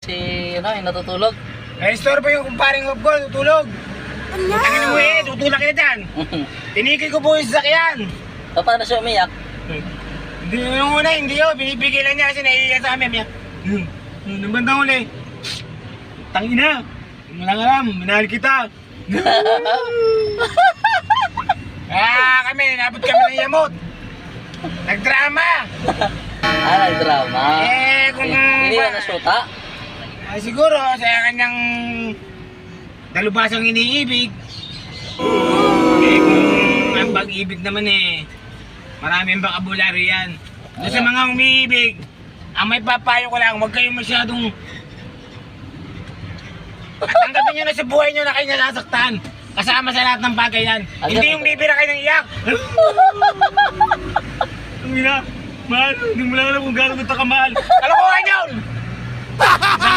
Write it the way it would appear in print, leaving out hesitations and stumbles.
Si, ano, yung natutulog. Na-restore pa yung kumparing of gold, tutulog. Tangin mo tutulak kita dyan. Tinigil ko po yung sasakyan. Paano siya umiyak? Hindi yung una, hindi yun. Binibigilan niya kasi naiiyak sa amin. Nung bandang uli, tangina. Hindi mo lang alam, minahal kita. Kami, nabot kami ng yamot. Nagdrama. Nagdrama. Kung... Hindi ba nasyuta? Siguro, sa kanyang dalubasang iniibig. Kung ang pag-ibig naman maraming vocabulary yan. Doon sa mga umiibig, ang may papayo ko lang, huwag kayong masyadong... At tanggapin nyo na sa buhay nyo na kayo nasasaktan. Kasama sa lahat ng bagay yan. Hindi yung bibira kayo ng iyak. Ang ina, mahal, hindi mo lang alam kung gano'n kita kamahal. Kalokohan yun!